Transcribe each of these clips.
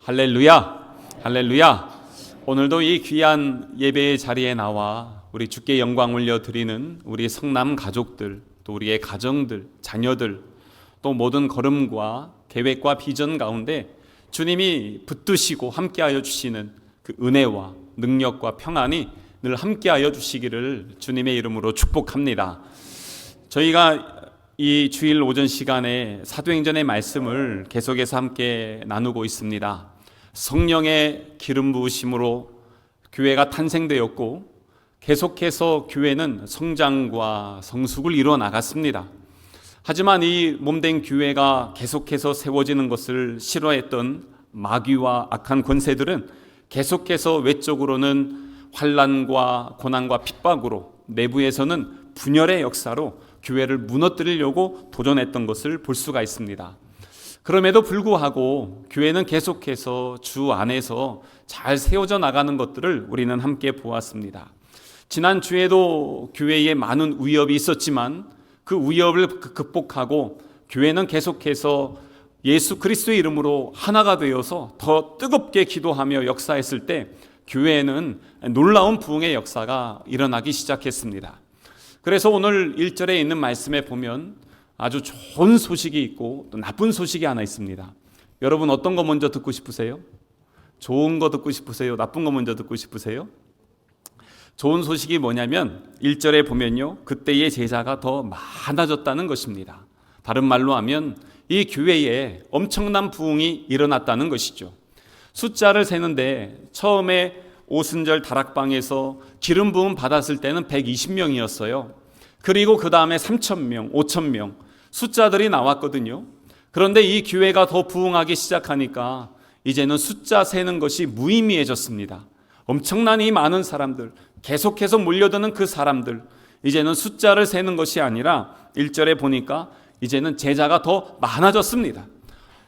할렐루야, 할렐루야. 오늘도 이 귀한 예배의 자리에 나와 우리 주께 영광 올려드리는 우리 성남 가족들, 또 우리의 가정들, 자녀들, 또 모든 걸음과 계획과 비전 가운데 주님이 붙드시고 함께하여 주시는 그 은혜와 능력과 평안이 늘 함께하여 주시기를 주님의 이름으로 축복합니다. 저희가 이 주일 오전 시간에 사도행전의 말씀을 계속해서 함께 나누고 있습니다. 성령의 기름 부으심으로 교회가 탄생되었고 계속해서 교회는 성장과 성숙을 이루어 나갔습니다. 하지만 이 몸된 교회가 계속해서 세워지는 것을 싫어했던 마귀와 악한 권세들은 계속해서 외적으로는 환난과 고난과 핍박으로, 내부에서는 분열의 역사로 교회를 무너뜨리려고 도전했던 것을 볼 수가 있습니다. 그럼에도 불구하고 교회는 계속해서 주 안에서 잘 세워져 나가는 것들을 우리는 함께 보았습니다. 지난 주에도 교회에 많은 위협이 있었지만 그 위협을 극복하고 교회는 계속해서 예수 그리스도의 이름으로 하나가 되어서 더 뜨겁게 기도하며 역사했을 때 교회에는 놀라운 부흥의 역사가 일어나기 시작했습니다. 그래서 오늘 1절에 있는 말씀에 보면 아주 좋은 소식이 있고 또 나쁜 소식이 하나 있습니다. 여러분 어떤 거 먼저 듣고 싶으세요? 좋은 거 듣고 싶으세요? 나쁜 거 먼저 듣고 싶으세요? 좋은 소식이 뭐냐면 1절에 보면요, 그때의 제자가 더 많아졌다는 것입니다. 다른 말로 하면 이 교회에 엄청난 부흥이 일어났다는 것이죠. 숫자를 세는데 처음에 오순절 다락방에서 기름 부음 받았을 때는 120명이었어요. 그리고 그 다음에 3,000명, 5,000명 숫자들이 나왔거든요. 그런데 이 교회가 더 부흥하기 시작하니까 이제는 숫자 세는 것이 무의미해졌습니다. 엄청난 이 많은 사람들, 계속해서 몰려드는 그 사람들, 이제는 숫자를 세는 것이 아니라 1절에 보니까 이제는 제자가 더 많아졌습니다.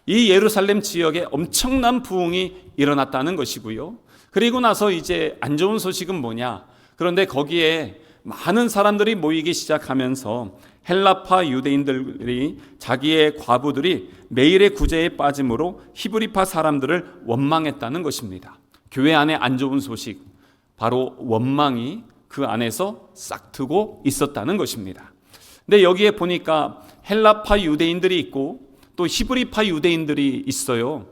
이 예루살렘 지역에 엄청난 부흥이 일어났다는 것이고요. 그리고 나서 이제 안 좋은 소식은 뭐냐? 그런데 거기에 많은 사람들이 모이기 시작하면서 헬라파 유대인들이 자기의 과부들이 매일의 구제에 빠짐으로 히브리파 사람들을 원망했다는 것입니다. 교회 안에 안 좋은 소식, 바로 원망이 그 안에서 싹트고 있었다는 것입니다. 근데 여기에 보니까 헬라파 유대인들이 있고 또 히브리파 유대인들이 있어요.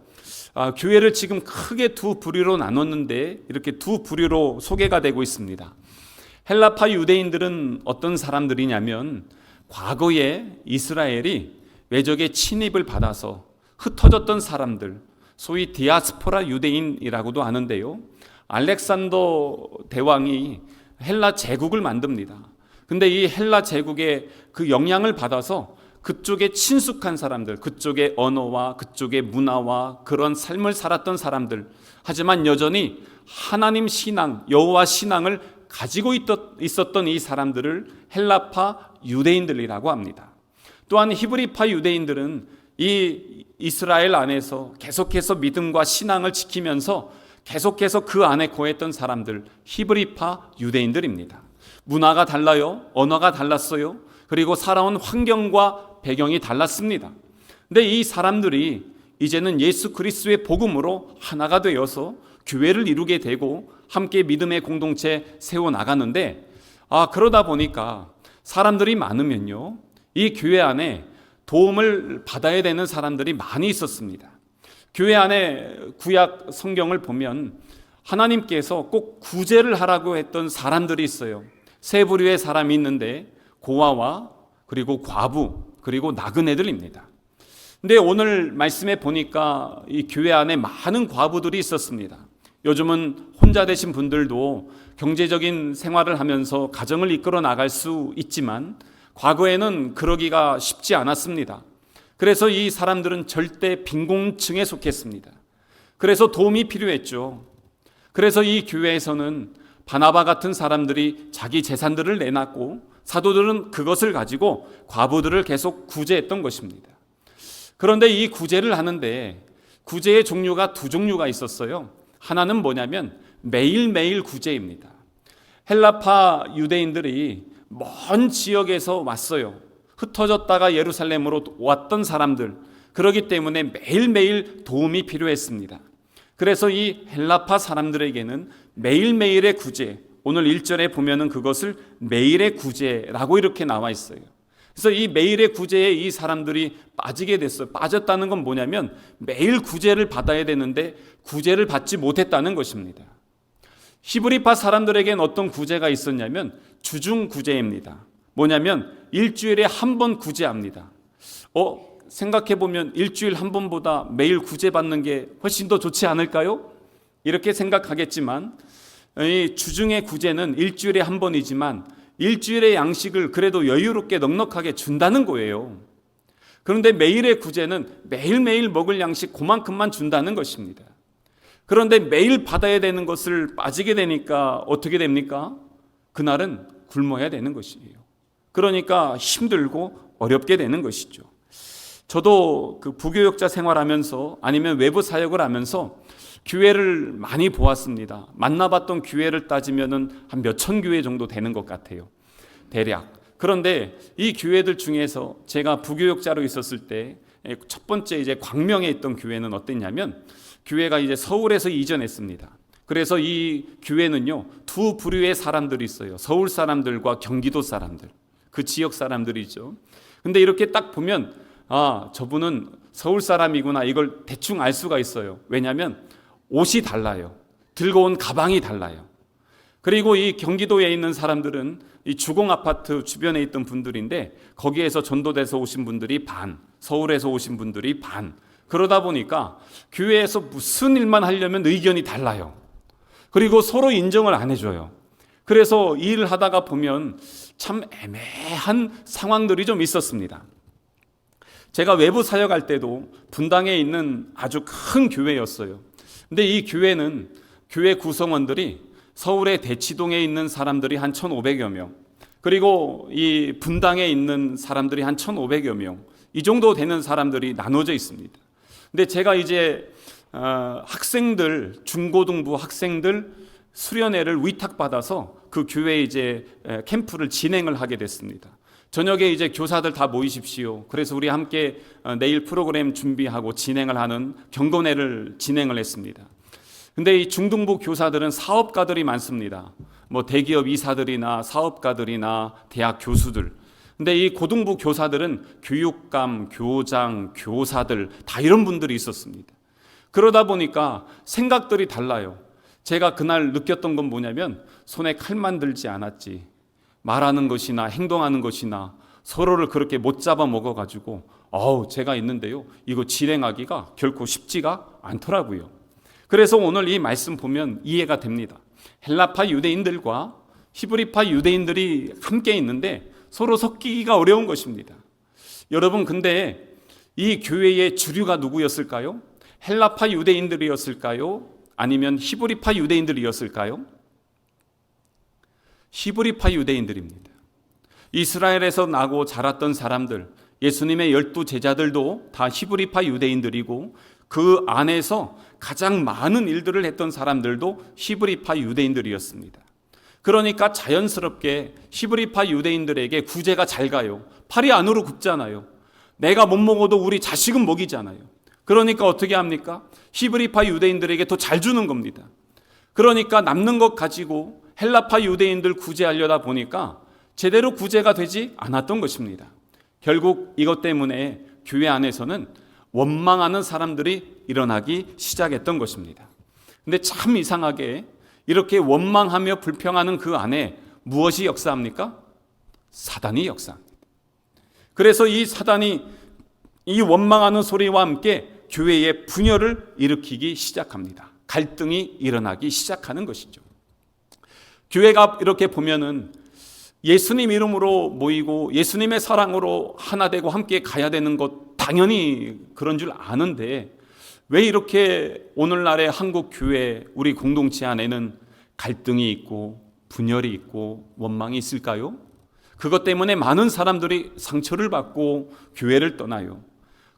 교회를 지금 크게 두 부류로 나눴는데 이렇게 두 부류로 소개가 되고 있습니다. 헬라파 유대인들은 어떤 사람들이냐면 과거에 이스라엘이 외적의 침입을 받아서 흩어졌던 사람들, 소위 디아스포라 유대인이라고도 하는데요. 알렉산더 대왕이 헬라 제국을 만듭니다. 근데 이 헬라 제국의 그 영향을 받아서 그쪽에 친숙한 사람들, 그쪽의 언어와 그쪽의 문화와 그런 삶을 살았던 사람들, 하지만 여전히 하나님 신앙, 여호와 신앙을 가지고 있었던 이 사람들을 헬라파 유대인들이라고 합니다. 또한 히브리파 유대인들은 이 이스라엘 안에서 계속해서 믿음과 신앙을 지키면서 계속해서 그 안에 거했던 사람들, 히브리파 유대인들입니다. 문화가 달라요. 언어가 달랐어요. 그리고 살아온 환경과 배경이 달랐습니다. 근데 이 사람들이 이제는 예수 그리스도의 복음으로 하나가 되어서 교회를 이루게 되고 함께 믿음의 공동체 세워나가는데 그러다 보니까 사람들이 많으면요, 이 교회 안에 도움을 받아야 되는 사람들이 많이 있었습니다. 교회 안에 구약 성경을 보면 하나님께서 꼭 구제를 하라고 했던 사람들이 있어요. 세 부류의 사람이 있는데 고아와 그리고 과부 그리고 나그네들입니다. 근데 오늘 말씀에 보니까 이 교회 안에 많은 과부들이 있었습니다. 요즘은 혼자 되신 분들도 경제적인 생활을 하면서 가정을 이끌어 나갈 수 있지만 과거에는 그러기가 쉽지 않았습니다. 그래서 이 사람들은 절대 빈곤층에 속했습니다. 그래서 도움이 필요했죠. 그래서 이 교회에서는 바나바 같은 사람들이 자기 재산들을 내놨고 사도들은 그것을 가지고 과부들을 계속 구제했던 것입니다. 그런데 이 구제를 하는데 구제의 종류가 두 종류가 있었어요. 하나는 뭐냐면 매일매일 구제입니다. 헬라파 유대인들이 먼 지역에서 왔어요. 흩어졌다가 예루살렘으로 왔던 사람들, 그렇기 때문에 매일매일 도움이 필요했습니다. 그래서 이 헬라파 사람들에게는 매일매일의 구제, 오늘 1절에 보면은 그것을 매일의 구제라고 이렇게 나와 있어요. 그래서 이 매일의 구제에 이 사람들이 빠지게 됐어요. 빠졌다는 건 뭐냐면 매일 구제를 받아야 되는데 구제를 받지 못했다는 것입니다. 히브리파 사람들에게는 어떤 구제가 있었냐면 주중 구제입니다. 뭐냐면 일주일에 한 번 구제합니다. 생각해보면 일주일 한 번보다 매일 구제받는 게 훨씬 더 좋지 않을까요? 이렇게 생각하겠지만 이 주중의 구제는 일주일에 한 번이지만 일주일의 양식을 그래도 여유롭게 넉넉하게 준다는 거예요. 그런데 매일의 구제는 매일매일 먹을 양식 그만큼만 준다는 것입니다. 그런데 매일 받아야 되는 것을 빠지게 되니까 어떻게 됩니까? 그날은 굶어야 되는 것이에요. 그러니까 힘들고 어렵게 되는 것이죠. 저도 그 부교역자 생활하면서 아니면 외부 사역을 하면서 교회를 많이 보았습니다. 만나봤던 교회를 따지면은 한 몇천 교회 정도 되는 것 같아요. 대략. 그런데 이 교회들 중에서 제가 부교역자로 있었을 때 첫 번째 이제 광명에 있던 교회는 어땠냐면 교회가 이제 서울에서 이전했습니다. 그래서 이 교회는요, 두 부류의 사람들이 있어요. 서울 사람들과 경기도 사람들. 그 지역 사람들이죠. 근데 이렇게 딱 보면 저분은 서울 사람이구나 이걸 대충 알 수가 있어요. 왜냐하면 옷이 달라요. 들고 온 가방이 달라요. 그리고 이 경기도에 있는 사람들은 이 주공 아파트 주변에 있던 분들인데 거기에서 전도돼서 오신 분들이 반, 서울에서 오신 분들이 반. 그러다 보니까 교회에서 무슨 일만 하려면 의견이 달라요. 그리고 서로 인정을 안 해줘요. 그래서 일을 하다가 보면 참 애매한 상황들이 좀 있었습니다. 제가 외부 사역할 때도 분당에 있는 아주 큰 교회였어요. 근데 이 교회는 교회 구성원들이 서울의 대치동에 있는 사람들이 한 1,500여 명, 그리고 이 분당에 있는 사람들이 한 1,500여 명, 이 정도 되는 사람들이 나눠져 있습니다. 근데 제가 이제 학생들, 중고등부 학생들 수련회를 위탁받아서 그 교회에 이제 캠프를 진행을 하게 됐습니다. 저녁에 이제 교사들 다 모이십시오. 그래서 우리 함께 내일 프로그램 준비하고 진행을 하는 경건회를 진행을 했습니다. 근데 이 중등부 교사들은 사업가들이 많습니다. 뭐 대기업 이사들이나 사업가들이나 대학 교수들. 근데 이 고등부 교사들은 교육감, 교장, 교사들 다 이런 분들이 있었습니다. 그러다 보니까 생각들이 달라요. 제가 그날 느꼈던 건 뭐냐면 손에 칼만 들지 않았지. 말하는 것이나 행동하는 것이나 서로를 그렇게 못 잡아 먹어가지고 제가 있는데요. 이거 진행하기가 결코 쉽지가 않더라고요. 그래서 오늘 이 말씀 보면 이해가 됩니다. 헬라파 유대인들과 히브리파 유대인들이 함께 있는데 서로 섞이기가 어려운 것입니다. 여러분 근데 이 교회의 주류가 누구였을까요? 헬라파 유대인들이었을까요? 아니면 히브리파 유대인들이었을까요? 히브리파 유대인들입니다. 이스라엘에서 나고 자랐던 사람들, 예수님의 12 제자들도 다 히브리파 유대인들이고 그 안에서 가장 많은 일들을 했던 사람들도 히브리파 유대인들이었습니다. 그러니까 자연스럽게 히브리파 유대인들에게 구제가 잘 가요. 팔이 안으로 굽잖아요. 내가 못 먹어도 우리 자식은 먹이잖아요. 그러니까 어떻게 합니까? 히브리파 유대인들에게 더 잘 주는 겁니다. 그러니까 남는 것 가지고 헬라파 유대인들 구제하려다 보니까 제대로 구제가 되지 않았던 것입니다. 결국 이것 때문에 교회 안에서는 원망하는 사람들이 일어나기 시작했던 것입니다. 근데 참 이상하게 이렇게 원망하며 불평하는 그 안에 무엇이 역사합니까? 사단이 역사합니다. 그래서 이 사단이 이 원망하는 소리와 함께 교회에 분열을 일으키기 시작합니다. 갈등이 일어나기 시작하는 것이죠. 교회가 이렇게 보면은 예수님 이름으로 모이고 예수님의 사랑으로 하나 되고 함께 가야 되는 것 당연히 그런 줄 아는데 왜 이렇게 오늘날의 한국 교회 우리 공동체 안에는 갈등이 있고 분열이 있고 원망이 있을까요? 그것 때문에 많은 사람들이 상처를 받고 교회를 떠나요.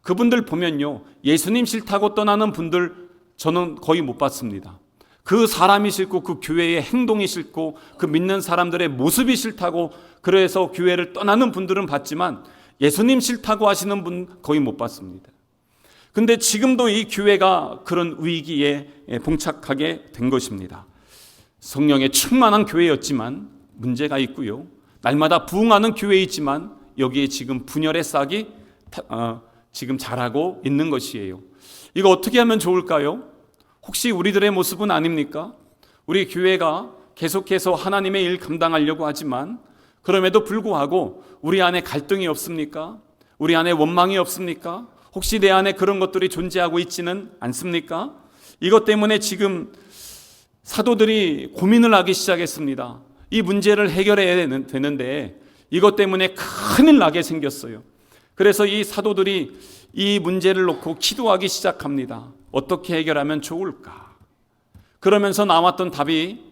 그분들 보면요, 예수님 싫다고 떠나는 분들 저는 거의 못 봤습니다. 그 사람이 싫고 그 교회의 행동이 싫고 그 믿는 사람들의 모습이 싫다고 그래서 교회를 떠나는 분들은 봤지만 예수님 싫다고 하시는 분 거의 못 봤습니다. 근데 지금도 이 교회가 그런 위기에 봉착하게 된 것입니다. 성령의 충만한 교회였지만 문제가 있고요. 날마다 부흥하는 교회이지만 여기에 지금 분열의 싹이 지금 자라고 있는 것이에요. 이거 어떻게 하면 좋을까요? 혹시 우리들의 모습은 아닙니까? 우리 교회가 계속해서 하나님의 일 감당하려고 하지만 그럼에도 불구하고 우리 안에 갈등이 없습니까? 우리 안에 원망이 없습니까? 혹시 내 안에 그런 것들이 존재하고 있지는 않습니까? 이것 때문에 지금 사도들이 고민을 하기 시작했습니다. 이 문제를 해결해야 되는데 이것 때문에 큰일 나게 생겼어요. 그래서 이 사도들이 이 문제를 놓고 기도하기 시작합니다. 어떻게 해결하면 좋을까? 그러면서 나왔던 답이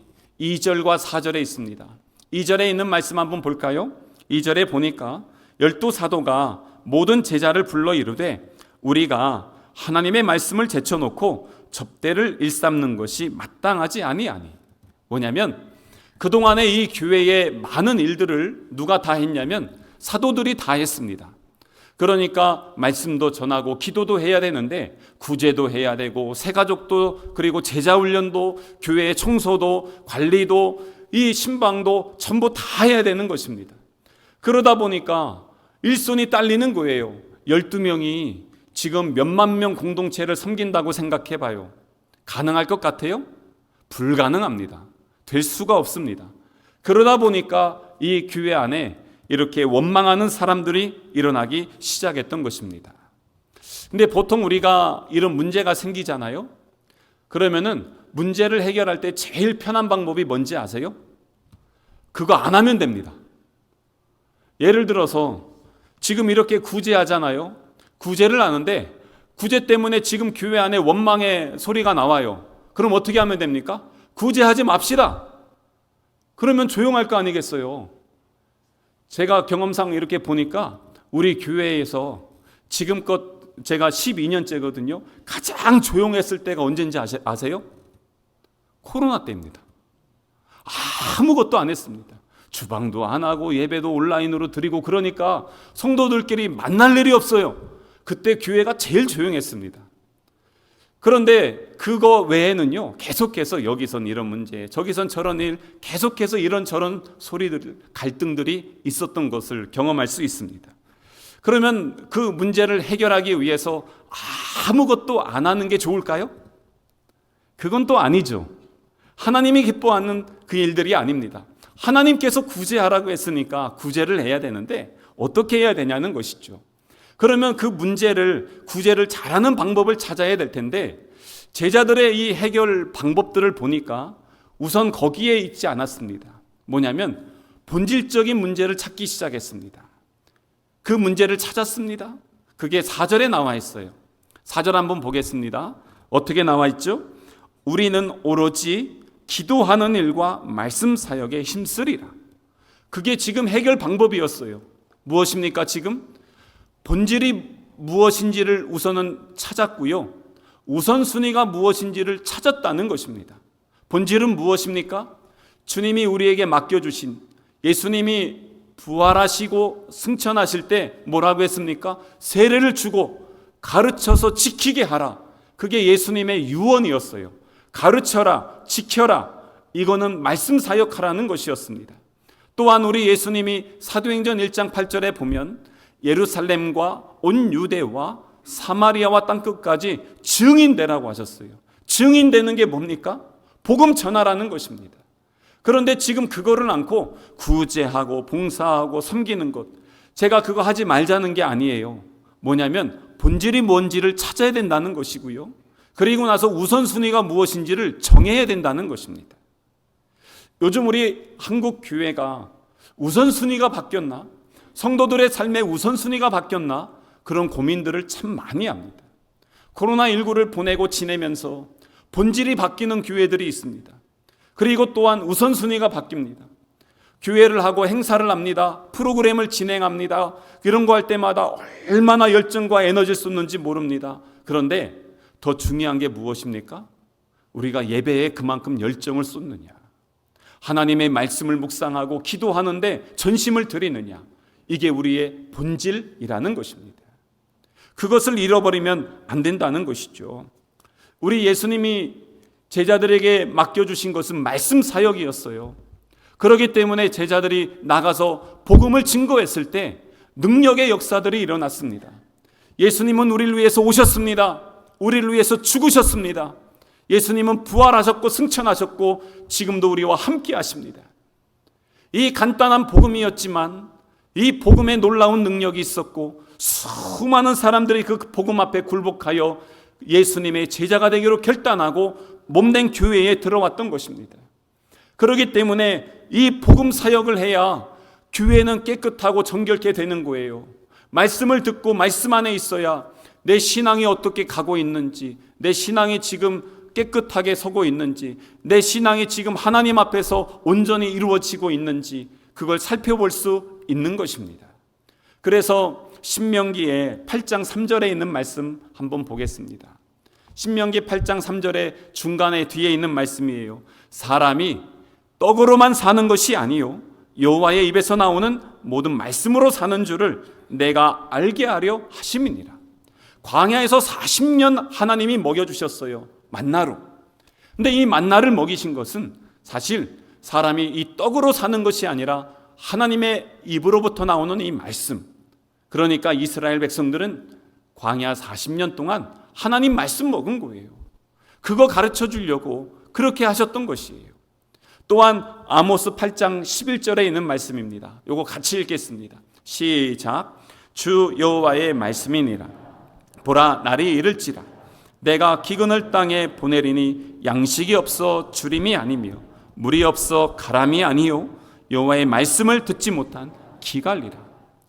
2절과 4절에 있습니다. 2절에 있는 말씀 한번 볼까요? 2절에 보니까 12사도가 모든 제자를 불러 이르되 우리가 하나님의 말씀을 제쳐놓고 접대를 일삼는 것이 마땅하지 아니하니. 뭐냐면 그동안에 이 교회의 많은 일들을 누가 다 했냐면 사도들이 다 했습니다. 그러니까 말씀도 전하고 기도도 해야 되는데 구제도 해야 되고 새가족도 그리고 제자훈련도 교회의 청소도 관리도 이 신방도 전부 다 해야 되는 것입니다. 그러다 보니까 일손이 딸리는 거예요. 12명이 지금 몇만 명 공동체를 섬긴다고 생각해 봐요. 가능할 것 같아요? 불가능합니다. 될 수가 없습니다. 그러다 보니까 이 교회 안에 이렇게 원망하는 사람들이 일어나기 시작했던 것입니다. 근데 보통 우리가 이런 문제가 생기잖아요. 그러면은 문제를 해결할 때 제일 편한 방법이 뭔지 아세요? 그거 안 하면 됩니다. 예를 들어서 지금 이렇게 구제하잖아요. 구제를 하는데 구제 때문에 지금 교회 안에 원망의 소리가 나와요. 그럼 어떻게 하면 됩니까? 구제하지 맙시다. 그러면 조용할 거 아니겠어요? 제가 경험상 이렇게 보니까 우리 교회에서 지금껏 제가 12년째거든요. 가장 조용했을 때가 언제인지 아세요? 코로나 때입니다. 아무것도 안 했습니다. 주방도 안 하고 예배도 온라인으로 드리고 그러니까 성도들끼리 만날 일이 없어요. 그때 교회가 제일 조용했습니다. 그런데 그거 외에는요, 계속해서 여기선 이런 문제, 저기선 저런 일, 계속해서 이런저런 소리들, 갈등들이 있었던 것을 경험할 수 있습니다. 그러면 그 문제를 해결하기 위해서 아무것도 안 하는 게 좋을까요? 그건 또 아니죠. 하나님이 기뻐하는 그 일들이 아닙니다. 하나님께서 구제하라고 했으니까 구제를 해야 되는데 어떻게 해야 되냐는 것이죠. 그러면 그 구제를 잘하는 방법을 찾아야 될 텐데 제자들의 이 해결 방법들을 보니까 우선 거기에 있지 않았습니다. 뭐냐면 본질적인 문제를 찾기 시작했습니다. 그 문제를 찾았습니다. 그게 4절에 나와 있어요. 4절 한번 보겠습니다. 어떻게 나와 있죠? 우리는 오로지 기도하는 일과 말씀 사역에 힘쓰리라. 그게 지금 해결 방법이었어요. 무엇입니까 지금? 본질이 무엇인지를 우선은 찾았고요. 우선순위가 무엇인지를 찾았다는 것입니다. 본질은 무엇입니까? 주님이 우리에게 맡겨주신 예수님이 부활하시고 승천하실 때 뭐라고 했습니까? 세례를 주고 가르쳐서 지키게 하라. 그게 예수님의 유언이었어요. 가르쳐라, 지켜라. 이거는 말씀 사역하라는 것이었습니다. 또한 우리 예수님이 사도행전 1장 8절에 보면 예루살렘과 온 유대와 사마리아와 땅끝까지 증인되라고 하셨어요. 증인되는 게 뭡니까? 복음 전하라는 것입니다. 그런데 지금 그거를 않고 구제하고 봉사하고 섬기는 것, 제가 그거 하지 말자는 게 아니에요. 뭐냐면 본질이 뭔지를 찾아야 된다는 것이고요. 그리고 나서 우선순위가 무엇인지를 정해야 된다는 것입니다. 요즘 우리 한국 교회가 우선순위가 바뀌었나? 성도들의 삶의 우선순위가 바뀌었나? 그런 고민들을 참 많이 합니다. 코로나19를 보내고 지내면서 본질이 바뀌는 교회들이 있습니다. 그리고 또한 우선순위가 바뀝니다. 교회를 하고 행사를 합니다. 프로그램을 진행합니다. 이런 거 할 때마다 얼마나 열정과 에너지를 쏟는지 모릅니다. 그런데 더 중요한 게 무엇입니까? 우리가 예배에 그만큼 열정을 쏟느냐, 하나님의 말씀을 묵상하고 기도하는데 전심을 드리느냐, 이게 우리의 본질이라는 것입니다. 그것을 잃어버리면 안 된다는 것이죠. 우리 예수님이 제자들에게 맡겨주신 것은 말씀 사역이었어요. 그렇기 때문에 제자들이 나가서 복음을 증거했을 때 능력의 역사들이 일어났습니다. 예수님은 우리를 위해서 오셨습니다. 우리를 위해서 죽으셨습니다. 예수님은 부활하셨고 승천하셨고 지금도 우리와 함께 하십니다. 이 간단한 복음이었지만 이 복음에 놀라운 능력이 있었고 수많은 사람들이 그 복음 앞에 굴복하여 예수님의 제자가 되기로 결단하고 몸된 교회에 들어왔던 것입니다. 그렇기 때문에 이 복음 사역을 해야 교회는 깨끗하고 정결케 되는 거예요. 말씀을 듣고 말씀 안에 있어야 내 신앙이 어떻게 가고 있는지, 내 신앙이 지금 깨끗하게 서고 있는지, 내 신앙이 지금 하나님 앞에서 온전히 이루어지고 있는지 그걸 살펴볼 수 있는 것입니다. 그래서 신명기의 8장 3절에 있는 말씀 한번 보겠습니다. 신명기 8장 3절의 중간에 뒤에 있는 말씀이에요. 사람이 떡으로만 사는 것이 아니요 여호와의 입에서 나오는 모든 말씀으로 사는 줄을 내가 알게 하려 하심이니라. 광야에서 40년 하나님이 먹여주셨어요. 만나로. 근데 이 만나를 먹이신 것은 사실 사람이 이 떡으로 사는 것이 아니라 하나님의 입으로부터 나오는 이 말씀. 그러니까 이스라엘 백성들은 광야 40년 동안 하나님 말씀 먹은 거예요. 그거 가르쳐 주려고 그렇게 하셨던 것이에요. 또한 아모스 8장 11절에 있는 말씀입니다. 요거 같이 읽겠습니다. 시작. 주 여호와의 말씀이니라. 보라, 날이 이를지라 내가 기근을 땅에 보내리니 양식이 없어 주림이 아니며 물이 없어 가람이 아니요 여호와의 말씀을 듣지 못한 기갈리라.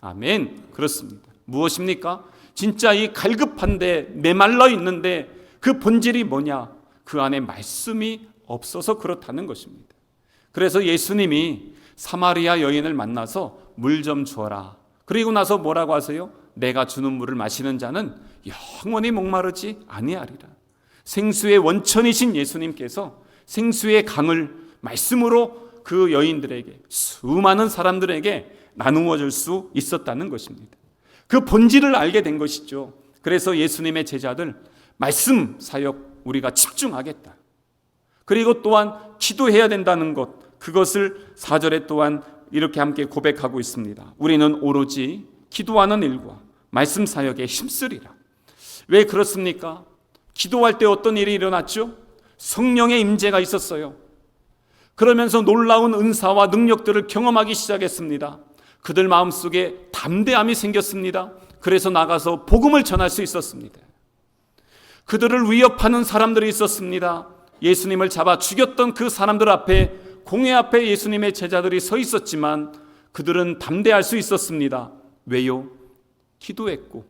아멘. 그렇습니다. 무엇입니까? 진짜 이 갈급한데 메말라 있는데 그 본질이 뭐냐? 그 안에 말씀이 없어서 그렇다는 것입니다. 그래서 예수님이 사마리아 여인을 만나서 물 좀 주어라. 그리고 나서 뭐라고 하세요? 내가 주는 물을 마시는 자는 영원히 목마르지 아니하리라. 생수의 원천이신 예수님께서 생수의 강을 말씀으로 그 여인들에게, 수많은 사람들에게 나누어 줄 수 있었다는 것입니다. 그 본질을 알게 된 것이죠. 그래서 예수님의 제자들 말씀 사역 우리가 집중하겠다. 그리고 또한 기도해야 된다는 것, 그것을 4절에 또한 이렇게 함께 고백하고 있습니다. 우리는 오로지 기도하는 일과 말씀 사역에 힘쓰리라. 왜 그렇습니까? 기도할 때 어떤 일이 일어났죠? 성령의 임재가 있었어요. 그러면서 놀라운 은사와 능력들을 경험하기 시작했습니다. 그들 마음속에 담대함이 생겼습니다. 그래서 나가서 복음을 전할 수 있었습니다. 그들을 위협하는 사람들이 있었습니다. 예수님을 잡아 죽였던 그 사람들 앞에, 공회 앞에 예수님의 제자들이 서 있었지만 그들은 담대할 수 있었습니다. 왜요? 기도했고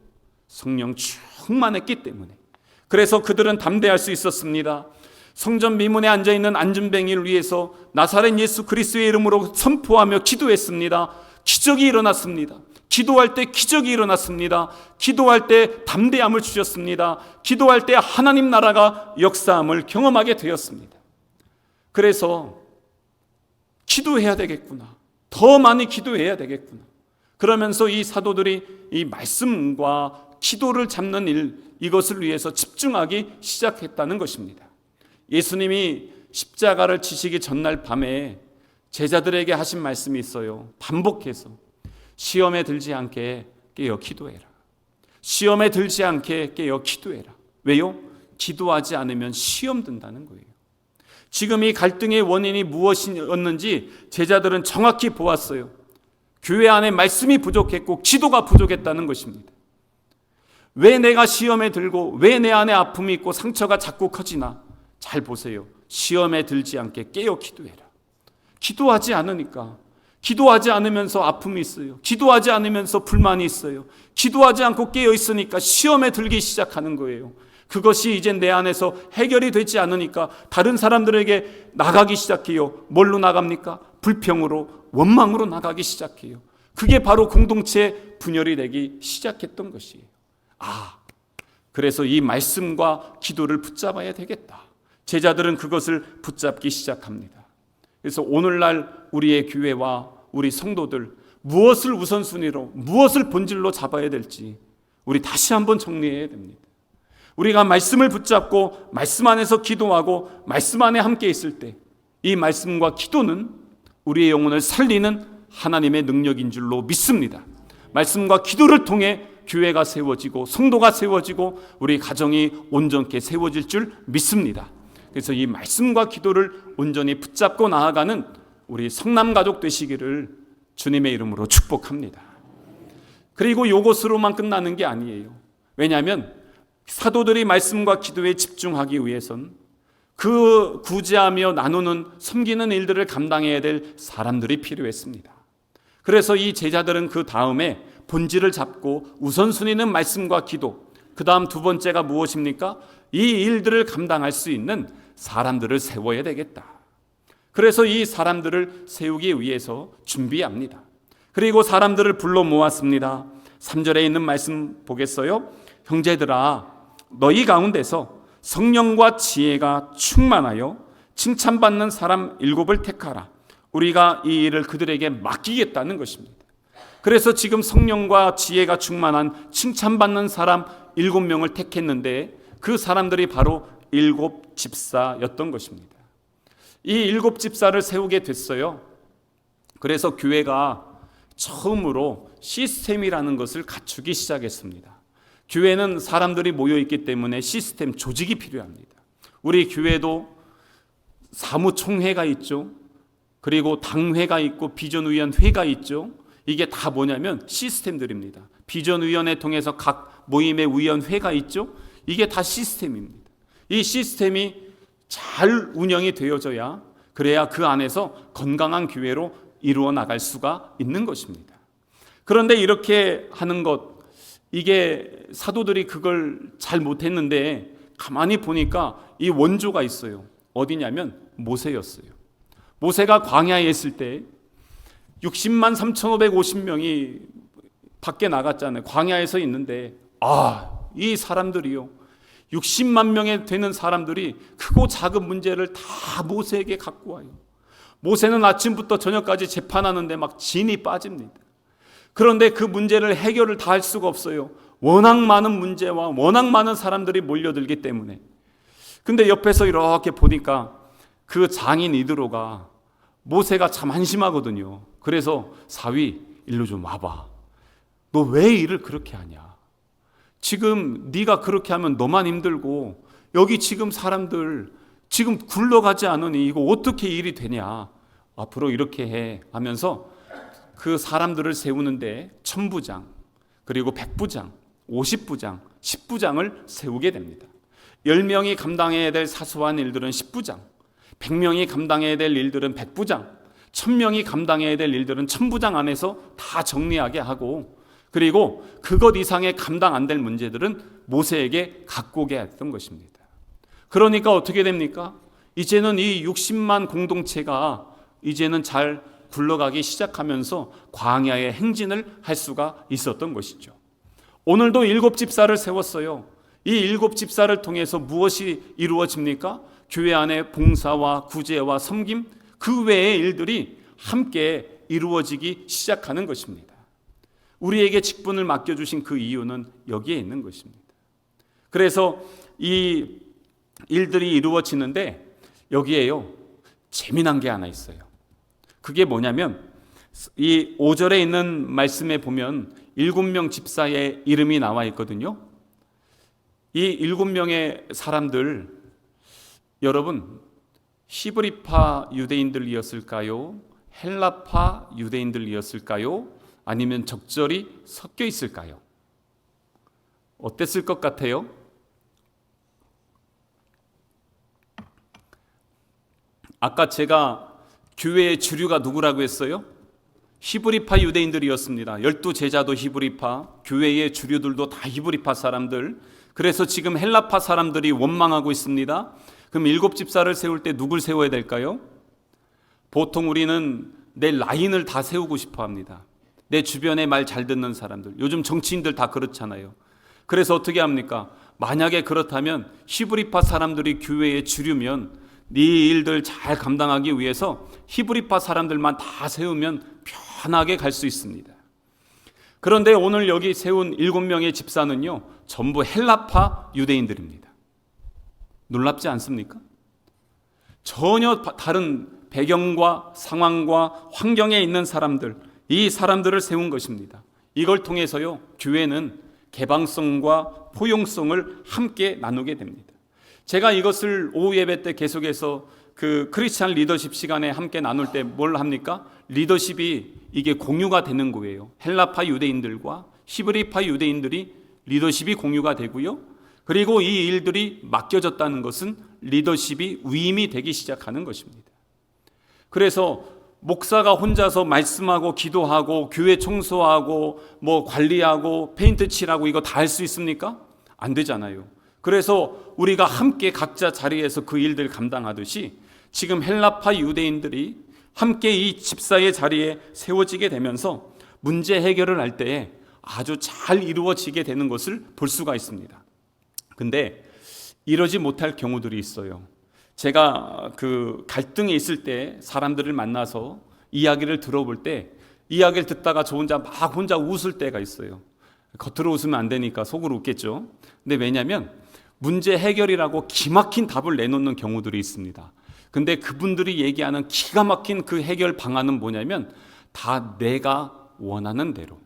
성령 충만했기 때문에. 그래서 그들은 담대할 수 있었습니다. 성전 미문에 앉아있는 안전뱅이를 위해서 나사렛 예수 그리스도의 이름으로 선포하며 기도했습니다. 기적이 일어났습니다. 기도할 때 기적이 일어났습니다. 기도할 때 담대함을 주셨습니다. 기도할 때 하나님 나라가 역사함을 경험하게 되었습니다. 그래서 기도해야 되겠구나. 더 많이 기도해야 되겠구나. 그러면서 이 사도들이 이 말씀과 기도를 잡는 일, 이것을 위해서 집중하기 시작했다는 것입니다. 예수님이 십자가를 지시기 전날 밤에 제자들에게 하신 말씀이 있어요. 반복해서 시험에 들지 않게 깨어 기도해라. 시험에 들지 않게 깨어 기도해라. 왜요? 기도하지 않으면 시험 든다는 거예요. 지금 이 갈등의 원인이 무엇이었는지 제자들은 정확히 보았어요. 교회 안에 말씀이 부족했고 기도가 부족했다는 것입니다. 왜 내가 시험에 들고 왜 내 안에 아픔이 있고 상처가 자꾸 커지나? 잘 보세요. 시험에 들지 않게 깨어 기도해라. 기도하지 않으니까, 기도하지 않으면서 아픔이 있어요. 기도하지 않으면서 불만이 있어요. 기도하지 않고 깨어 있으니까 시험에 들기 시작하는 거예요. 그것이 이제 내 안에서 해결이 되지 않으니까 다른 사람들에게 나가기 시작해요. 뭘로 나갑니까? 불평으로, 원망으로 나가기 시작해요. 그게 바로 공동체 분열이 되기 시작했던 것이에요. 그래서 이 말씀과 기도를 붙잡아야 되겠다. 제자들은 그것을 붙잡기 시작합니다. 그래서 오늘날 우리의 교회와 우리 성도들 무엇을 우선순위로, 무엇을 본질로 잡아야 될지 우리 다시 한번 정리해야 됩니다. 우리가 말씀을 붙잡고 말씀 안에서 기도하고 말씀 안에 함께 있을 때 이 말씀과 기도는 우리의 영혼을 살리는 하나님의 능력인 줄로 믿습니다. 말씀과 기도를 통해 교회가 세워지고 성도가 세워지고 우리 가정이 온전케 세워질 줄 믿습니다. 그래서 이 말씀과 기도를 온전히 붙잡고 나아가는 우리 성남 가족 되시기를 주님의 이름으로 축복합니다. 그리고 이것으로만 끝나는 게 아니에요. 왜냐하면 사도들이 말씀과 기도에 집중하기 위해선 그 구제하며 나누는 섬기는 일들을 감당해야 될 사람들이 필요했습니다. 그래서 이 제자들은 그 다음에 본질을 잡고 우선순위는 말씀과 기도, 그 다음 두 번째가 무엇입니까? 이 일들을 감당할 수 있는 사람들을 세워야 되겠다. 그래서 이 사람들을 세우기 위해서 준비합니다. 그리고 사람들을 불러 모았습니다. 3절에 있는 말씀 보겠어요? 형제들아, 너희 가운데서 성령과 지혜가 충만하여 칭찬받는 사람 7을 택하라. 우리가 이 일을 그들에게 맡기겠다는 것입니다. 그래서 지금 성령과 지혜가 충만한 칭찬받는 사람 7명을 택했는데 그 사람들이 바로 7 집사였던 것입니다. 이 7 집사를 세우게 됐어요. 그래서 교회가 처음으로 시스템이라는 것을 갖추기 시작했습니다. 교회는 사람들이 모여있기 때문에 시스템, 조직이 필요합니다. 우리 교회도 사무총회가 있죠. 그리고 당회가 있고 비전위원회가 있죠. 이게 다 뭐냐면 시스템들입니다. 비전위원회 통해서 각 모임의 위원회가 있죠. 이게 다 시스템입니다. 이 시스템이 잘 운영이 되어져야 그래야 그 안에서 건강한 교회로 이루어 나갈 수가 있는 것입니다. 그런데 이렇게 하는 것, 이게 사도들이 그걸 잘 못했는데 가만히 보니까 이 원조가 있어요. 어디냐면 모세였어요. 모세가 광야에 있을 때 60만 3,550명이 밖에 나갔잖아요. 광야에서 있는데 이 사람들이요, 60만 명에 되는 사람들이 크고 작은 문제를 다 모세에게 갖고 와요. 모세는 아침부터 저녁까지 재판하는데 막 진이 빠집니다. 그런데 그 문제를 해결을 다 할 수가 없어요. 워낙 많은 문제와 워낙 많은 사람들이 몰려들기 때문에. 근데 옆에서 이렇게 보니까 그 장인 이드로가 모세가 참 한심하거든요. 그래서 사위, 일로 좀 와봐. 너 왜 일을 그렇게 하냐? 지금 네가 그렇게 하면 너만 힘들고 여기 지금 사람들 지금 굴러가지 않으니 이거 어떻게 일이 되냐? 앞으로 이렇게 해 하면서 그 사람들을 세우는데 1000부장, 그리고 100부장, 50부장, 10부장을 세우게 됩니다. 10명이 감당해야 될 사소한 일들은 10부장, 100명이 감당해야 될 일들은 100부장, 1000명이 감당해야 될 일들은 1000부장 안에서 다 정리하게 하고, 그리고 그것 이상의 감당 안 될 문제들은 모세에게 갖고 오게 했던 것입니다. 그러니까 어떻게 됩니까? 이제는 이 60만 공동체가 이제는 잘 굴러가기 시작하면서 광야의 행진을 할 수가 있었던 것이죠. 오늘도 7 집사를 세웠어요. 이 7 집사를 통해서 무엇이 이루어집니까? 교회 안에 봉사와 구제와 섬김, 그 외의 일들이 함께 이루어지기 시작하는 것입니다. 우리에게 직분을 맡겨주신 그 이유는 여기에 있는 것입니다. 그래서 이 일들이 이루어지는데 여기에요, 재미난 게 하나 있어요. 그게 뭐냐면 이 5절에 있는 말씀에 보면 7명 집사의 이름이 나와 있거든요. 이 7명의 사람들, 여러분 히브리파 유대인들이었을까요? 헬라파 유대인들이었을까요? 아니면 적절히 섞여 있을까요? 어땠을 것 같아요? 아까 제가 교회의 주류가 누구라고 했어요? 히브리파 유대인들이었습니다. 12제자도 히브리파, 교회의 주류들도 다 히브리파 사람들. 그래서 지금 헬라파 사람들이 원망하고 있습니다. 그럼 7 집사를 세울 때 누굴 세워야 될까요? 보통 우리는 내 라인을 다 세우고 싶어 합니다. 내 주변에 말 잘 듣는 사람들. 요즘 정치인들 다 그렇잖아요. 그래서 어떻게 합니까? 만약에 그렇다면 히브리파 사람들이 교회의 주류면 네 일들 잘 감당하기 위해서 히브리파 사람들만 다 세우면 편하게 갈 수 있습니다. 그런데 오늘 여기 세운 7명의 집사는요, 전부 헬라파 유대인들입니다. 놀랍지 않습니까? 전혀 다른 배경과 상황과 환경에 있는 사람들, 이 사람들을 세운 것입니다. 이걸 통해서요, 교회는 개방성과 포용성을 함께 나누게 됩니다. 제가 이것을 오후 예배 때 계속해서 그 크리스찬 리더십 시간에 함께 나눌 때 뭘 합니까? 리더십이 이게 공유가 되는 거예요. 헬라파 유대인들과 히브리파 유대인들이 리더십이 공유가 되고요. 그리고 이 일들이 맡겨졌다는 것은 리더십이 위임이 되기 시작하는 것입니다. 그래서 목사가 혼자서 말씀하고 기도하고 교회 청소하고 관리하고 페인트 칠하고 이거 다 할 수 있습니까? 안 되잖아요. 그래서 우리가 함께 각자 자리에서 그 일들 감당하듯이 지금 헬라파 유대인들이 함께 이 집사의 자리에 세워지게 되면서 문제 해결을 할 때에 아주 잘 이루어지게 되는 것을 볼 수가 있습니다. 근데 이러지 못할 경우들이 있어요. 제가 그 갈등에 있을 때 사람들을 만나서 이야기를 들어볼 때 이야기를 듣다가 저 혼자 웃을 때가 있어요. 겉으로 웃으면 안 되니까 속으로 웃겠죠. 근데 왜냐하면 문제 해결이라고 기막힌 답을 내놓는 경우들이 있습니다. 근데 그분들이 얘기하는 기가 막힌 그 해결 방안은 뭐냐면 다 내가 원하는 대로,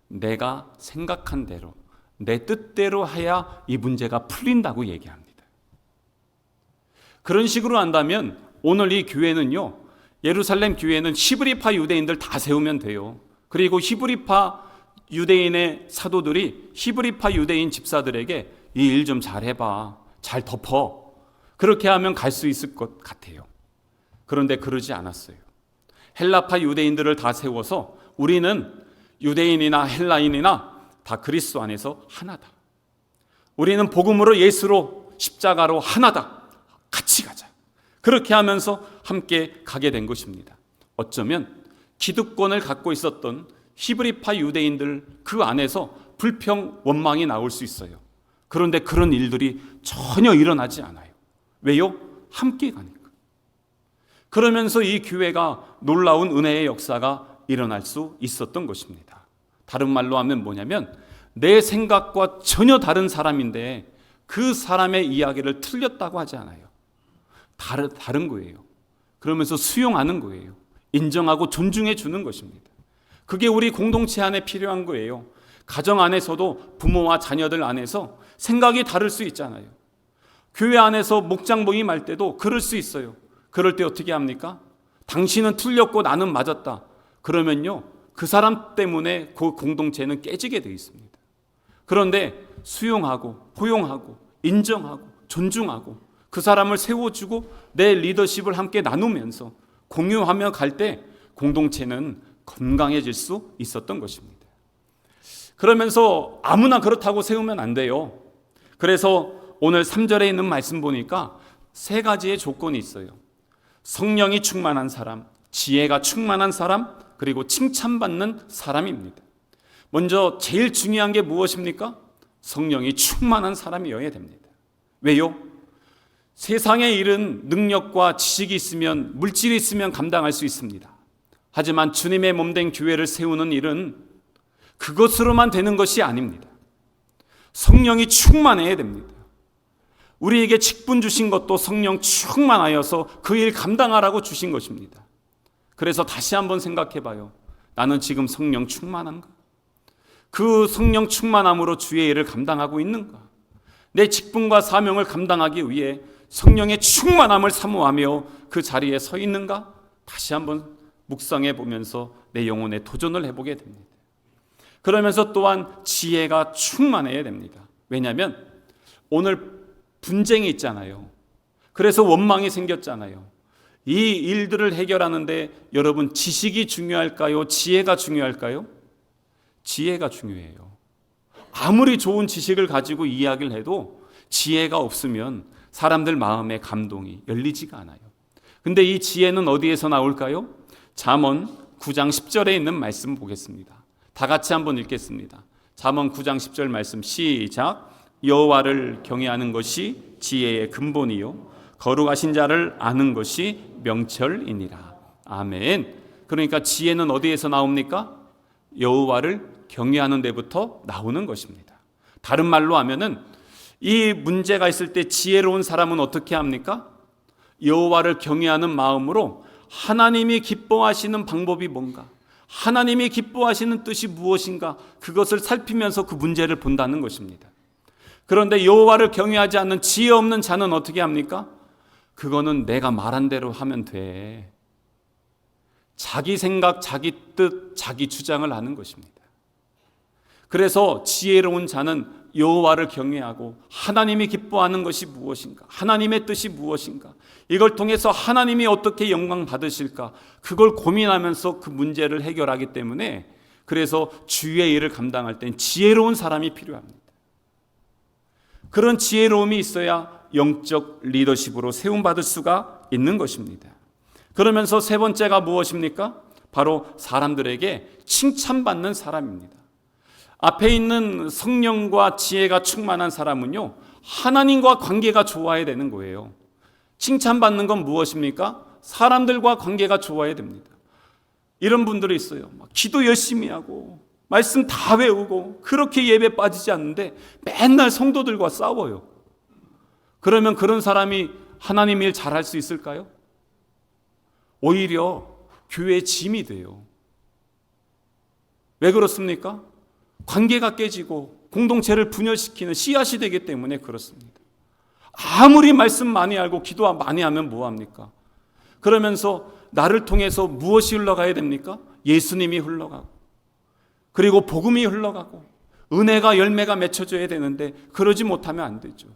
내가 생각한 대로, 내 뜻대로 해야 이 문제가 풀린다고 얘기합니다. 그런 식으로 한다면 오늘 이 교회는요, 예루살렘 교회는 히브리파 유대인들 다 세우면 돼요. 그리고 히브리파 유대인의 사도들이 히브리파 유대인 집사들에게 이 일 좀 잘해봐, 잘 덮어, 그렇게 하면 갈 수 있을 것 같아요. 그런데 그러지 않았어요. 헬라파 유대인들을 다 세워서 우리는 유대인이나 헬라인이나 다 그리스도 안에서 하나다. 우리는 복음으로 예수로 십자가로 하나다. 같이 가자. 그렇게 하면서 함께 가게 된 것입니다. 어쩌면 기득권을 갖고 있었던 히브리파 유대인들 그 안에서 불평, 원망이 나올 수 있어요. 그런데 그런 일들이 전혀 일어나지 않아요. 왜요? 함께 가니까. 그러면서 이 교회가 놀라운 은혜의 역사가 일어날 수 있었던 것입니다. 다른 말로 하면 뭐냐면 내 생각과 전혀 다른 사람인데 그 사람의 이야기를 틀렸다고 하지 않아요. 다른 거예요. 그러면서 수용하는 거예요. 인정하고 존중해 주는 것입니다. 그게 우리 공동체 안에 필요한 거예요. 가정 안에서도 부모와 자녀들 안에서 생각이 다를 수 있잖아요. 교회 안에서 목장 모임할 때도 그럴 수 있어요. 그럴 때 어떻게 합니까? 당신은 틀렸고 나는 맞았다. 그러면요, 그 사람 때문에 그 공동체는 깨지게 되어 있습니다. 그런데 수용하고 포용하고 인정하고 존중하고 그 사람을 세워주고 내 리더십을 함께 나누면서 공유하며 갈 때 공동체는 건강해질 수 있었던 것입니다. 그러면서 아무나 그렇다고 세우면 안 돼요. 그래서 오늘 3절에 있는 말씀 보니까 3가지의 조건이 있어요. 성령이 충만한 사람, 지혜가 충만한 사람, 그리고 칭찬받는 사람입니다. 먼저 제일 중요한 게 무엇입니까? 성령이 충만한 사람이어야 됩니다. 왜요? 세상의 일은 능력과 지식이 있으면, 물질이 있으면 감당할 수 있습니다. 하지만 주님의 몸된 교회를 세우는 일은 그것으로만 되는 것이 아닙니다. 성령이 충만해야 됩니다. 우리에게 직분 주신 것도 성령 충만하여서 그 일 감당하라고 주신 것입니다. 그래서 다시 한번 생각해 봐요. 나는 지금 성령 충만한가? 그 성령 충만함으로 주의 일을 감당하고 있는가? 내 직분과 사명을 감당하기 위해 성령의 충만함을 사모하며 그 자리에 서 있는가? 다시 한번 묵상해 보면서 내 영혼에 도전을 해보게 됩니다. 그러면서 또한 지혜가 충만해야 됩니다. 왜냐하면 오늘 분쟁이 있잖아요. 그래서 원망이 생겼잖아요. 이 일들을 해결하는데 여러분 지식이 중요할까요? 지혜가 중요할까요? 지혜가 중요해요. 아무리 좋은 지식을 가지고 이야기를 해도 지혜가 없으면 사람들 마음에 감동이 열리지가 않아요. 근데 이 지혜는 어디에서 나올까요? 잠언 9장 10절에 있는 말씀 보겠습니다. 다 같이 한번 읽겠습니다. 잠언 9장 10절 말씀 시작. 여호와를 경외하는 것이 지혜의 근본이요 거룩하신 자를 아는 것이 명철이니라. 아멘. 그러니까 지혜는 어디에서 나옵니까? 여호와를 경외하는 데부터 나오는 것입니다. 다른 말로 하면은 이 문제가 있을 때 지혜로운 사람은 어떻게 합니까? 여호와를 경외하는 마음으로 하나님이 기뻐하시는 방법이 뭔가, 하나님이 기뻐하시는 뜻이 무엇인가, 그것을 살피면서 그 문제를 본다는 것입니다. 그런데 여호와를 경외하지 않는 지혜 없는 자는 어떻게 합니까? 그거는 내가 말한 대로 하면 돼. 자기 생각, 자기 뜻, 자기 주장을 하는 것입니다. 그래서 지혜로운 자는 여호와를 경외하고 하나님이 기뻐하는 것이 무엇인가, 하나님의 뜻이 무엇인가, 이걸 통해서 하나님이 어떻게 영광 받으실까, 그걸 고민하면서 그 문제를 해결하기 때문에, 그래서 주의 일을 감당할 땐 지혜로운 사람이 필요합니다. 그런 지혜로움이 있어야 영적 리더십으로 세움받을 수가 있는 것입니다. 그러면서 세 번째가 무엇입니까? 바로 사람들에게 칭찬받는 사람입니다. 앞에 있는 성령과 지혜가 충만한 사람은요, 하나님과 관계가 좋아야 되는 거예요. 칭찬받는 건 무엇입니까? 사람들과 관계가 좋아야 됩니다. 이런 분들이 있어요. 막 기도 열심히 하고 말씀 다 외우고 그렇게 예배 빠지지 않는데 맨날 성도들과 싸워요. 그러면 그런 사람이 하나님 일 잘할 수 있을까요? 오히려 교회의 짐이 돼요. 왜 그렇습니까? 관계가 깨지고 공동체를 분열시키는 씨앗이 되기 때문에 그렇습니다. 아무리 말씀 많이 알고 기도 많이 하면 뭐합니까? 그러면서 나를 통해서 무엇이 흘러가야 됩니까? 예수님이 흘러가고, 그리고 복음이 흘러가고, 은혜가 열매가 맺혀져야 되는데 그러지 못하면 안 되죠.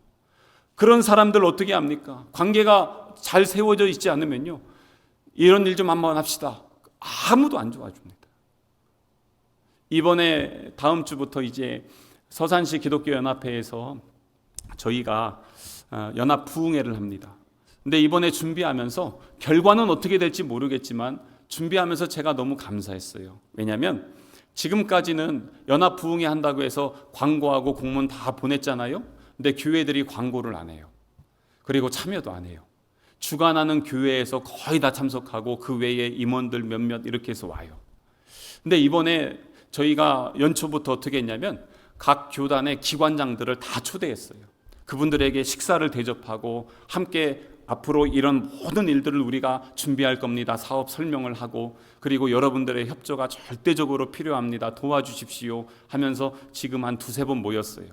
그런 사람들 어떻게 합니까? 관계가 잘 세워져 있지 않으면요, 이런 일 좀 한번 합시다, 아무도 안 도와줍니다. 이번에 다음 주부터 이제 서산시 기독교 연합회에서 저희가 연합 부흥회를 합니다. 근데 이번에 준비하면서 결과는 어떻게 될지 모르겠지만 준비하면서 제가 너무 감사했어요. 왜냐하면 지금까지는 연합 부흥회 한다고 해서 광고하고 공문 다 보냈잖아요. 근데 교회들이 광고를 안 해요. 그리고 참여도 안 해요. 주관하는 교회에서 거의 다 참석하고 그 외에 임원들 몇몇 이렇게 해서 와요. 근데 이번에 저희가 연초부터 어떻게 했냐면 각 교단의 기관장들을 다 초대했어요. 그분들에게 식사를 대접하고 함께 앞으로 이런 모든 일들을 우리가 준비할 겁니다. 사업 설명을 하고, 그리고 여러분들의 협조가 절대적으로 필요합니다. 도와주십시오 하면서 지금 한 두세 번 모였어요.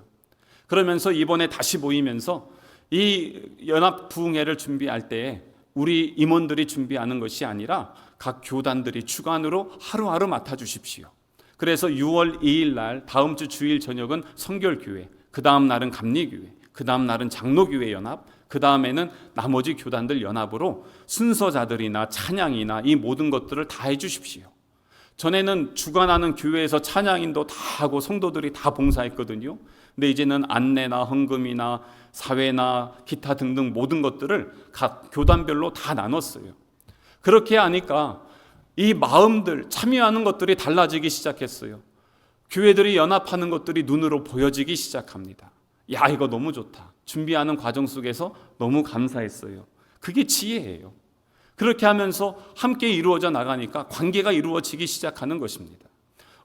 그러면서 이번에 다시 모이면서 이 연합 부흥회를 준비할 때 우리 임원들이 준비하는 것이 아니라 각 교단들이 주관으로 하루하루 맡아주십시오. 그래서 6월 2일 날 다음 주 주일 저녁은 성결교회, 그 다음 날은 감리교회, 그 다음 날은 장로교회 연합, 그 다음에는 나머지 교단들 연합으로 순서자들이나 찬양이나 이 모든 것들을 다 해주십시오. 전에는 주관하는 교회에서 찬양인도 다 하고 성도들이 다 봉사했거든요. 근데 이제는 안내나 헌금이나 사회나 기타 등등 모든 것들을 각 교단별로 다 나눴어요. 그렇게 하니까 이 마음들, 참여하는 것들이 달라지기 시작했어요. 교회들이 연합하는 것들이 눈으로 보여지기 시작합니다. 야, 이거 너무 좋다. 준비하는 과정 속에서 너무 감사했어요. 그게 지혜예요. 그렇게 하면서 함께 이루어져 나가니까 관계가 이루어지기 시작하는 것입니다.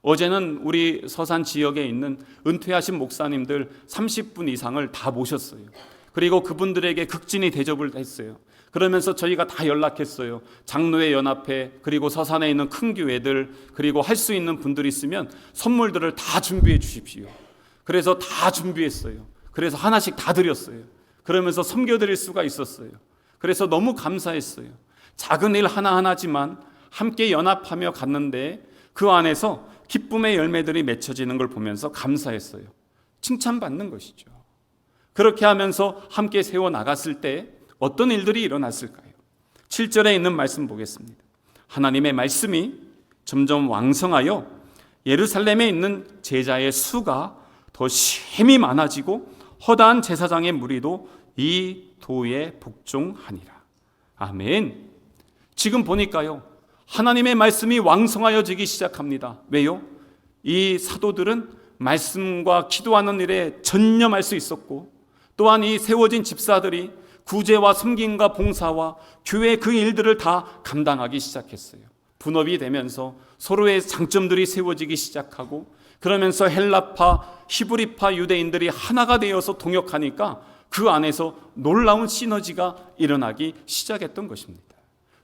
어제는 우리 서산 지역에 있는 은퇴하신 목사님들 30분 이상을 다 모셨어요. 그리고 그분들에게 극진히 대접을 했어요. 그러면서 저희가 다 연락했어요. 장로회 연합회, 그리고 서산에 있는 큰 교회들, 그리고 할 수 있는 분들이 있으면 선물들을 다 준비해 주십시오. 그래서 다 준비했어요. 그래서 하나씩 다 드렸어요. 그러면서 섬겨드릴 수가 있었어요. 그래서 너무 감사했어요. 작은 일 하나하나지만 함께 연합하며 갔는데 그 안에서 기쁨의 열매들이 맺혀지는 걸 보면서 감사했어요. 칭찬받는 것이죠. 그렇게 하면서 함께 세워나갔을 때 어떤 일들이 일어났을까요? 7절에 있는 말씀 보겠습니다. 하나님의 말씀이 점점 왕성하여 예루살렘에 있는 제자의 수가 더 심히 많아지고 허다한 제사장의 무리도 이 도에 복종하니라. 아멘. 지금 보니까요, 하나님의 말씀이 왕성하여지기 시작합니다. 왜요? 이 사도들은 말씀과 기도하는 일에 전념할 수 있었고, 또한 이 세워진 집사들이 구제와 섬김과 봉사와 교회의 그 일들을 다 감당하기 시작했어요. 분업이 되면서 서로의 장점들이 세워지기 시작하고, 그러면서 헬라파, 히브리파 유대인들이 하나가 되어서 동역하니까 그 안에서 놀라운 시너지가 일어나기 시작했던 것입니다.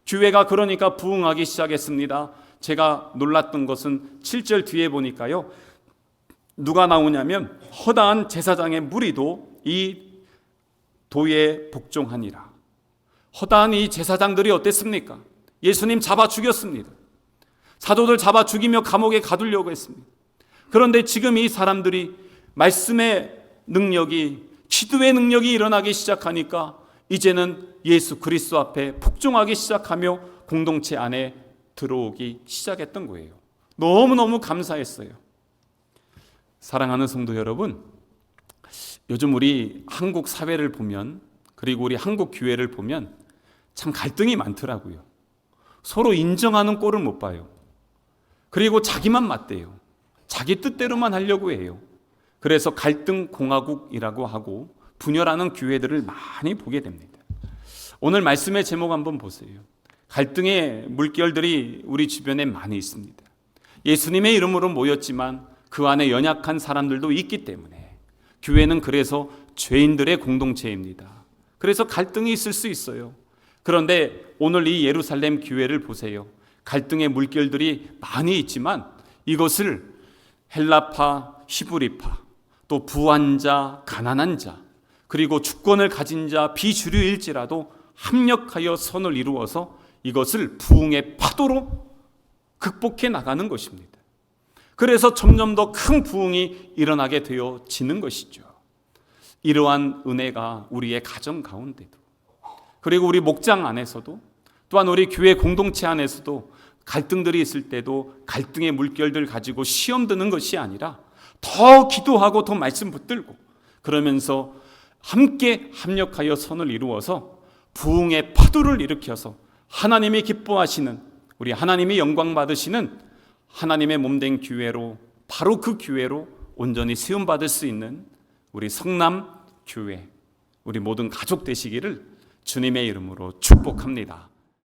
교회가 그러니까 부흥하기 시작했습니다. 제가 놀랐던 것은 7절 뒤에 보니까요, 누가 나오냐면 허다한 제사장의 무리도 이 도에 복종하니라. 허다한 이 제사장들이 어땠습니까? 예수님 잡아 죽였습니다. 사도들 잡아 죽이며 감옥에 가두려고 했습니다. 그런데 지금 이 사람들이 말씀의 능력이, 기도의 능력이 일어나기 시작하니까 이제는 예수 그리스도 앞에 복종하기 시작하며 공동체 안에 들어오기 시작했던 거예요. 너무너무 감사했어요. 사랑하는 성도 여러분, 요즘 우리 한국 사회를 보면, 그리고 우리 한국 교회를 보면 참 갈등이 많더라고요. 서로 인정하는 꼴을 못 봐요. 그리고 자기만 맞대요. 자기 뜻대로만 하려고 해요. 그래서 갈등 공화국이라고 하고 분열하는 교회들을 많이 보게 됩니다. 오늘 말씀의 제목 한번 보세요. 갈등의 물결들이 우리 주변에 많이 있습니다. 예수님의 이름으로 모였지만 그 안에 연약한 사람들도 있기 때문에 교회는 그래서 죄인들의 공동체입니다. 그래서 갈등이 있을 수 있어요. 그런데 오늘 이 예루살렘 교회를 보세요. 갈등의 물결들이 많이 있지만 이것을 헬라파, 히브리파, 또 부한 자, 가난한 자, 그리고 주권을 가진 자, 비주류일지라도 합력하여 선을 이루어서 이것을 부흥의 파도로 극복해 나가는 것입니다. 그래서 점점 더 큰 부흥이 일어나게 되어지는 것이죠. 이러한 은혜가 우리의 가정 가운데도, 그리고 우리 목장 안에서도, 또한 우리 교회 공동체 안에서도 갈등들이 있을 때도 갈등의 물결들 가지고 시험 드는 것이 아니라 더 기도하고 더 말씀 붙들고 그러면서 함께 합력하여 선을 이루어서 부흥의 파도를 일으켜서 하나님이 기뻐하시는, 우리 하나님이 영광 받으시는 하나님의 몸된 교회로, 바로 그 교회로 온전히 세움받을 수 있는 우리 성남 교회, 우리 모든 가족 되시기를 주님의 이름으로 축복합니다.